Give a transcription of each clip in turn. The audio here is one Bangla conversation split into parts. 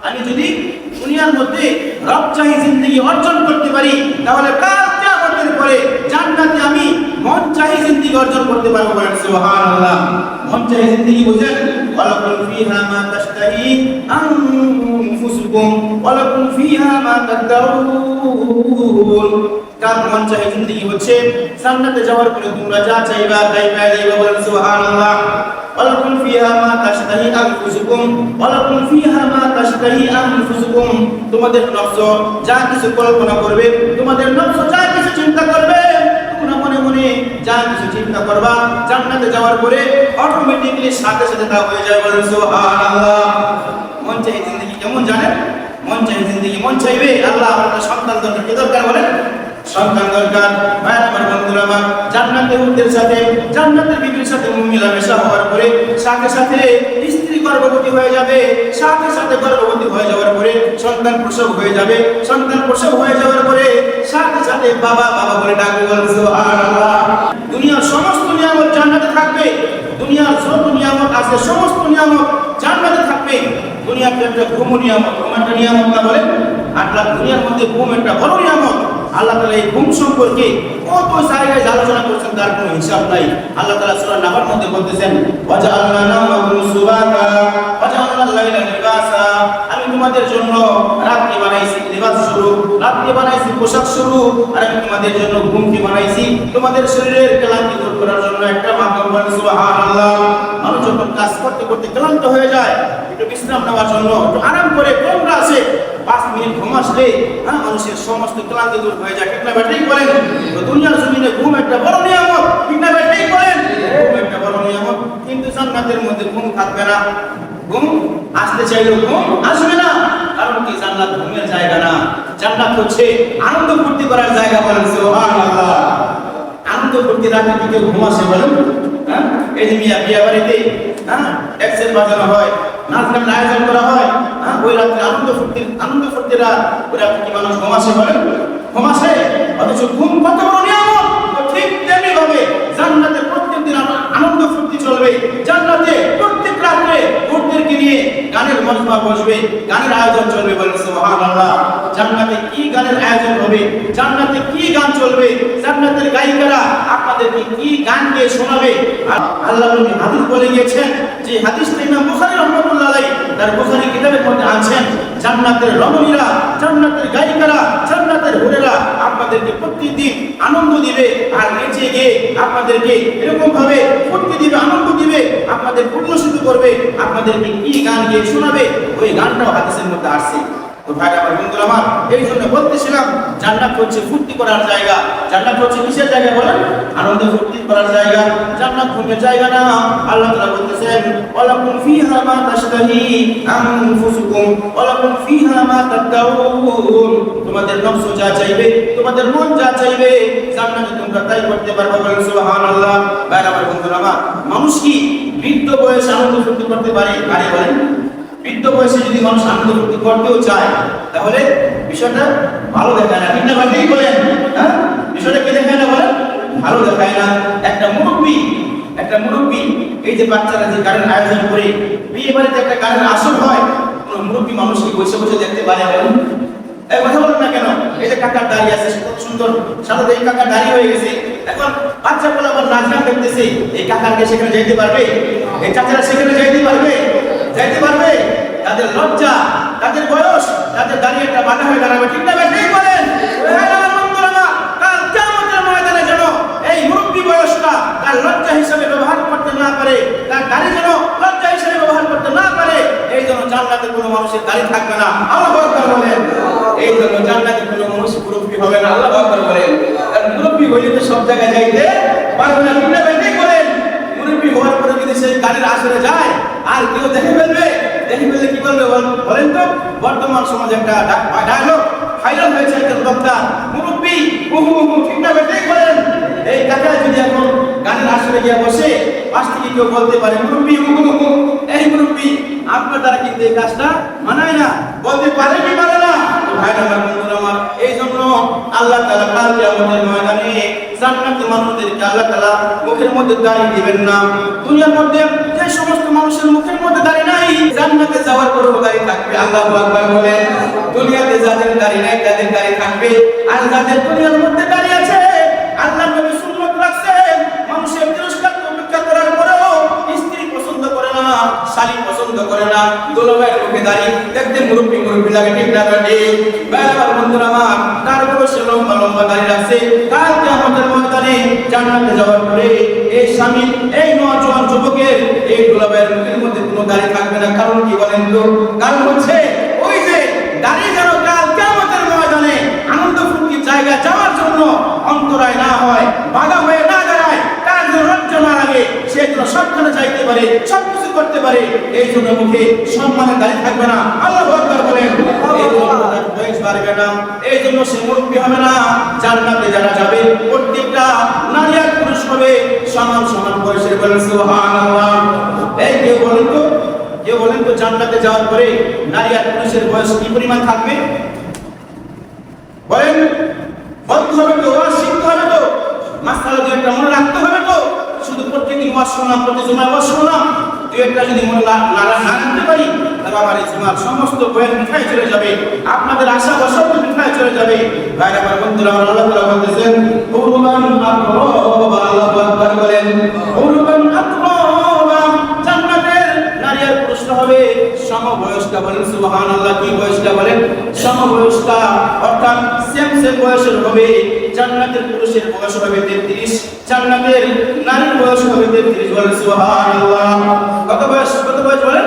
আমি যদি দুনিয়ার মধ্যে রবচাহি জিন্দেগি অর্জন করতে পারি, তাহলে কাল কিয়ামতের পরে জান্নাতে আমি মন চাহি জিন্দেগি অর্জন করতে পারবো। বলেন সুবহানাল্লাহ। মন চাহি জিন্দেগি বুঝেন? ওয়ালাকুম ফিহা মা তাশতাহি আনফুসুকুম ওয়ালাকুম ফিহা মা তাদউন। কার মন চাহি জিন্দেগি হচ্ছে জান্নাতে যাওয়ার পরে তোমরা যা চাইবা তাই পেয়ে যাবে। বলেন সুবহানাল্লাহ। ওয়ালাকুম ফিহা মা তাশতাহি আনফুসুকুম ওয়ালাকুম ফিহা মা তাশতাহি আনফুসুকুম। তোমাদের নফস যা কিছু কল্পনা করবে, তোমাদের নফস যা কিছু চিন্তা করবে, তোমরা মনে মনে যা কিছু চিন্তা করবা, জান্নাতে যাওয়ার পরে অটোমেটিক্যালি সাথে সাথে তা হয়ে যায়। বলেন সুবহানাল্লাহ। মন চাই জিন্দেগি কেমন জানেন? মন চাই জিন্দেগি মন চাইবে আল্লাহ আমাদের সন্তান দরকার। কি দরকার বলেন? সন্তান দরকার। ভাই আমার বন্ধুরা আমার, জান্নাতের উদ্দের সাথে জান্নাতের বিবির সাথে মিলামেশা হওয়ার পরে সাথে সাথে স্ত্রী গর্ভবতী হয়ে যাবে, সাথে সাথে গর্ভবতী হয়ে যাওয়ার পরে সন্তান প্রসব হয়ে যাবে, সন্তান প্রসব হয়ে যাওয়ার পরে সাথে সাথে বাবা বাবা বলে ডাকবে। বলেন সুবহানাল্লাহ। দুনিয়ার সমস্ত নিয়ামত জান্নাতে থাকবে, দুনিয়ার যত নিয়ামত আছে সমস্ত নিয়ামত জান্নাতে থাকবে। দুনিয়াতে একটা ঘুম নিয়ামত, ঘুম একটা নিয়ামত না বলেন? আল্লাহ দুনিয়ার মধ্যে ঘুম একটা বড় নিয়ামত। আল্লাহ তাআলা এই ঘুম সম্পর্কে কত জায়গায় আলোচনা করেছেন, তার কোনো হিসাব নাই। আল্লাহ তাআলা সূরা নাহর মধ্যে বলতেছেন, ওয়াজআলনা নাওমাকুম সুবাতা ওয়াজআলনা লাইলা লিবাসা। আমি তোমাদের জন্য রাত্রি বানাইছি লিবাস স্বরূপ, রাত্রি বানাইছি পোশাক স্বরূপ, আর আমি তোমাদের জন্য ঘুমকে বানাইছি তোমাদের শরীরের ক্লান্তি দূর করার জন্য একটা মাধ্যম। বলেন সুবহানাল্লাহ। মানুষ যখন কাজ করতে করতে ক্লান্ত হয়ে যায়, একটু বিশ্রাম নেওয়ার জন্য একটু আরাম করে কোনটা আছে 5 মিনিট ঘুম আসলে মানুষের সমস্ত ক্লান্তি দূর হয়ে যায়। ঠিক না ঠিক বলেন? দুনিয়ার জমিনে ঘুম একটা বড় নিয়ামত। ঠিক না ঠিক বলেন? ঘুম একটা বড় নিয়ামত, কিন্তু জান্নাতের মধ্যে ঘুম থাকবে না। ঘুম আসতে চাইলেও ঘুম আসবে না। কারণ কি? জান্নাত ঘুমের জায়গা না, জান্নাত হচ্ছে আনন্দ ফুর্তি করার জায়গা। বলেন সুবহানাল্লাহ। আনন্দ ফুর্তি রাতে কি কেউ ঘুম আসে বলেন? এই যে বিয়া বাড়িতে এক্সেল বাজানো হয়, নাচ গানের আয়োজন করা হয়, ওই রাত্রে আনন্দ ফুর্তিরা ওই রাত্রে কি মানুষ ঘুম আসে বলেন? ঘুম আসে? অথচ ঘুম কত বড় নিয়ামত। ঠিক তেমনি ভাবে জান্নাতে প্রত্যেকদিন আনন্দ ফুর্তি চলবে। জান্নাতে প্রত্যেক রাত্রে উটদেরকে নিয়ে গানের মজমা বসবে, গানের আয়োজন চলবে। বলেন সুবহানাল্লাহ। জান্নাতে কি গানের আয়োজন হবে, জান্নাতে কি গান চলবে, জান্নাতের গায়িকারা আপনাদেরকে কি গান গেয়ে শোনাবে। আর আল্লাহ নবী হাদিস বলে গিয়েছেন, যে হাদিসটা ইমাম বুখারী রাহমাতুল্লাহ আলাইহি তার বুখারী কিতাবের মধ্যে আছেন, জান্নাতের রমণীরা, জান্নাতের গায়িকারা, জান্নাতের হুরেরা আপনাদেরকে প্রতিদিন আনন্দ দিবে, আর নেচে গিয়ে আপনাদেরকে এরকম ভাবে ফুর্তি দিবে, আনন্দ দিবে, আপনাদের উল্লসিত করবে, আপনাদেরকে কি গান গিয়ে শোনাবে, ওই গানটাও হাদিসের মধ্যে আসছে। তো ভাই আমার বন্ধুরা আমার, এই জন্য বলতেছিলাম জান্নাত হচ্ছে ফুর্তি করার জায়গা। জান্নাত হচ্ছে কিসের জায়গা বলেন? আনন্দ ফুর্তি করার জায়গা। জান্নাত ঘুমের জায়গা না। আল্লাহ তাআলা বলতেছেন, ওয়ালাকুম ফিহা মা তাশতাহি আনফুসুকুম ওয়ালাকুম ফিহা মা তাদউন। তোমাদের নফস যা চাইবে, তোমাদের মন যা চাইবে, জান্নাতে তোমরা তাই করতে পারবে। বলেন সুবহানাল্লাহ। ভাই আমার বন্ধুরা আমার, মানুষ কি বৃদ্ধ বয়সে আনন্দ ফুর্তি করতে পারে? আরে বলেন, বৃদ্ধ বয়সে যদি মানুষ আনন্দ ফুর্তি করতেও চায়, তাহলে বিষয়টা ভালো দেখায় না। ঠিক না ঠিক বলেন? বিষয়টা কি দেখায় না বলেন? ভালো দেখায় না। একটা মুরব্বী এই যে বাচ্চারা যে গানের আয়োজন করে, বিয়ে বাড়িতে একটা গানের আসর হয়, কোন মুরব্বী মানুষকে বসে বসে দেখতে পারে? বলেন, এই কথা বলেন না কেন? এই যে কাকার দাঁড়িয়ে আছে, কত সুন্দর সাথে এই কাকার দাঁড়িয়ে হয়ে গেছে, এখন বাচ্চা বলে আবার নাচ গান দেখতেছে, এই কাকারকে সেখানে যাইতে পারবে? এই চাচারা সেখানে যাইতে পারবে? যাইতে পারবে? তাদের লজ্জা, তাদের বয়স, তাদের দাঁড়িয়ে একটা বাধা হয়ে দাঁড়াবে। ঠিক না ঠিক বলেন? কাল কিয়ামতের ময়দানে যেন এই মুরব্বী বয়সটা তার লজ্জা হিসেবে ব্যবহার করতে না পারে, তার দাড়ি যেন লজ্জা হিসেবে ব্যবহার করতে না পারে, এই জন্য জান্নাতে কোনো মানুষের দাড়ি থাকবে না। আল্লাহু আকবার বলেন। এই জন্য জান্নাতে কোনো মানুষ মুরব্বী হবে না। আল্লাহু আকবার বলেন। আর মুরব্বী হইলে তো সব জায়গায় যাইতে পারবে না। ঠিক না ঠিক বলেন? মুরব্বী হওয়ার পরে যদি সেই গাড়ির আসরে যায়, আর কেউ দেখে ফেলবে, দেখে ফেললে কি বলবে বলেন তো? বর্তমান সমাজে একটা ডায়লগ ভাইরাল হয়েছে, একটা বক্তা, মুরব্বী ঠিক না ঠিক বলেন? এই কাকা যদি এখন গানের আসরে গিয়ে বসে, পাশ থেকে কেউ বলতে পারে, মুরব্বী এই মুরব্বী আপনার দ্বারা কিন্তু এই কাজটা মানায় না, বলতে পারে কি পারে না? ভাইরা আমার বন্ধুরা আমার, এই জন্য আল্লাহ তাআলা কাল কিয়ামতের ময়দানে জান্নাতের মানুষদেরকে আল্লাহ তাআলা মুখের মধ্যে দাড়ি দিবেন না। দুনিয়ার মধ্যে যে সমস্ত মানুষের মুখের মধ্যে দাড়ি নাই, জান্নাতে যাওয়ার পরেও গাড়ি থাকবে। আল্লাহু আকবার বলেন। দুনিয়াতে যাদের গাড়ি নাই তাদের গাড়ি থাকবে, আর যাদের দুনিয়ার মধ্যে গাড়ি আছে, আল্লাহর নবী সুন্নাত রাখছেন, মানুষের তিরস্কার উপেক্ষা করার পরেও স্ত্রী পছন্দ করে না, শালী পছন্দ করে না, দোলাভাইয়ের মুখে দাড়ি দেখতে মুরব্বি লাগে, ঠিক না? আমার বন্ধুরা আমার, তারপরে সে লম্বা লম্বা দাড়ি রাখছে, কাল কিয়ামতের ময়দানে জান্নাতে যাওয়ার পরে এই স্বামী, এই নওজোয়ান যুবকের এই দোলাভাইয়ের মুখের মধ্যে কোনো দাড়ি থাকবে না। কারণ কি বলেন তো? কারণ হচ্ছে ওই যে দাড়ি যেন কাল কিয়ামতের ময়দানে আনন্দ ফুর্তির জায়গা যাওয়ার জন্য অন্তরায় না হয়, বাধা হয়ে না দাঁড়ায়, তার যেন লজ্জা না লাগে, সে যেন সবখানে যাইতে পারে, সবকিছু করতে পারে, এই জন্য মুখে সম্মানের দাড়ি থাকবে না। আল্লাহু আকবার বলেন। এই জন্য তার বয়স বাড়বে না, এই জন্য সে মুরব্বি হবে না। জান্নাতে যারা যাবে প্রত্যেকটা নারী আর পুরুষ হবে সমান সমান বয়সের। বলেন সুবহানাল্লাহ। এই কেউ বলেন তো জান্নাতে যাওয়ার পরে নারী আর পুরুষের বয়স কি পরিমাণ থাকবে? বলেন। বলতে হবে তো, ওয়াজ শিখতে হবে তো, মাসআলা দুই একটা মনে রাখতে হবে তো। শুধু প্রত্যেকদিন ওয়াজ শোনাম, প্রতি জুমায় ওয়াজ শোনাম, দুই একটা যদি মনে না রাখতে পারি, তাহলে আমার এই জুমার সমস্ত বয়ান মিঠাই চলে যাবে, আপনাদের আশা সব মিঠাই চলে যাবে। ভাই আমার বন্ধুরা, আমার আল্লাহ তাআলা বলতেছেন উরবান আতরাবা, আল্লাহু আকবার বলেন। উরবান আতরাবা, জান্নাতের নারী আর পুরুষ হবে সমবয়স্কা। বলেন সুবহানাল্লাহ। কি বয়স্কা? বলেন সমবয়স্কা, অর্থাৎ সেম বয়সের হবে। জান্নাতের পুরুষের বয়স হবে 33, জান্নাতের নারীর বয়স হবে 33। বলেন সুবহানাল্লাহ। কত বয়স বলেন?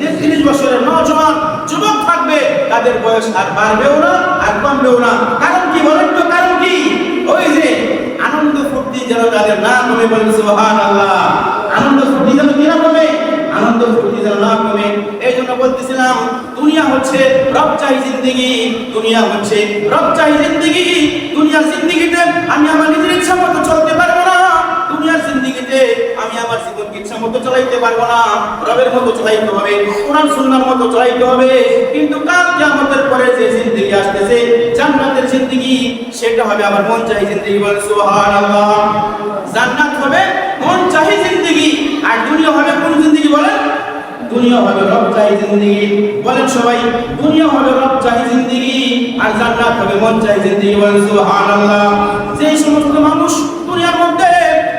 33 বছরের নওজোয়ান যুবক থাকবে, তাদের বয়স আর বাড়বেও না আর কমবেও না। কারণ কি বলেন তো? কারণ কি? ওই যে আনন্দ ফুর্তি যেন তাদের না কমে। বলেন সুবহানাল্লাহ। আনন্দ ফুর্তি যেন কি না কমে, আনন্দ ফুর্তি যেন না কমে। এই জন্য বলতেছিলাম, দুনিয়া হচ্ছে রবচাহি জিন্দেগি, দুনিয়া হচ্ছে রবচাহি জিন্দেগি। দুনিয়ার জিন্দেগিতে আমি আমার নিজের ইচ্ছা মতো চলতে পারবো না, দুনিয়ার জিন্দেগিতে আমি আমার জীবনকে ইচ্ছা মতো চালাইতে পারবো না। রবের মতো চালাইতে হবে, কোরআন সুন্নাহর মতো চালাইতে হবে। কিন্তু কাল কিয়ামতের পরে যে জিন্দেগি আসতেছে, জান্নাতের জিন্দেগি, সেটা হবে আমার মন চাহি জিন্দেগি। বলেন সুবহানাল্লাহ। জান্নাত হবে মন চাহি জিন্দেগি, আর দুনিয়া হবে কোন জিন্দেগি? বলেন দুনিয়া হবে রবচাহি জিন্দেগি। বলেন সবাই, দুনিয়া হবে রবচাহি জিন্দেগি, আর জান্নাত হবে মন চাহি জিন্দেগি। বলেন সুবহানাল্লাহ। যে সমস্ত মানুষ দুনিয়ার মধ্যে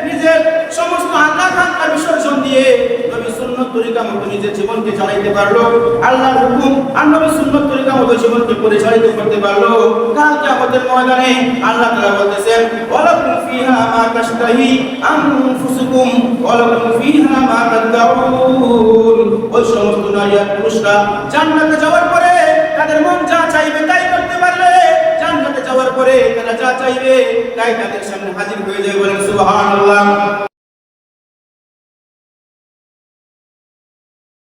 নিজের সমস্ত আকাঙ্ক্ষার বিসর্জন দিয়ে নবী সুন্নাত তরিকা মতো নিজের জীবনকে চালাইতে পারলো, আল্লাহর হুকুম আর নবী সুন্নাত তরিকা মতো জীবনকে পরিচালিত করতে পারলো, কাল কিয়ামতের ময়দানে আল্লাহ তাআলা বলতেছেন ওয়ালাকুম ফিহা মা তাশতাহি আনফুসুকুম ওয়ালাকুম ফিহা মা তাদউন। ওই সমস্ত নারী আর পুরুষরা জান্নাতে যাওয়ার পরে তাদের মন যা চাইবে তাই করতে পারলে, জান্নাতে যাওয়ার পরে তারা যা চাইবে তাই তাদের সামনে হাজির হয়ে যাবে। বলেন সুবহানাল্লাহ।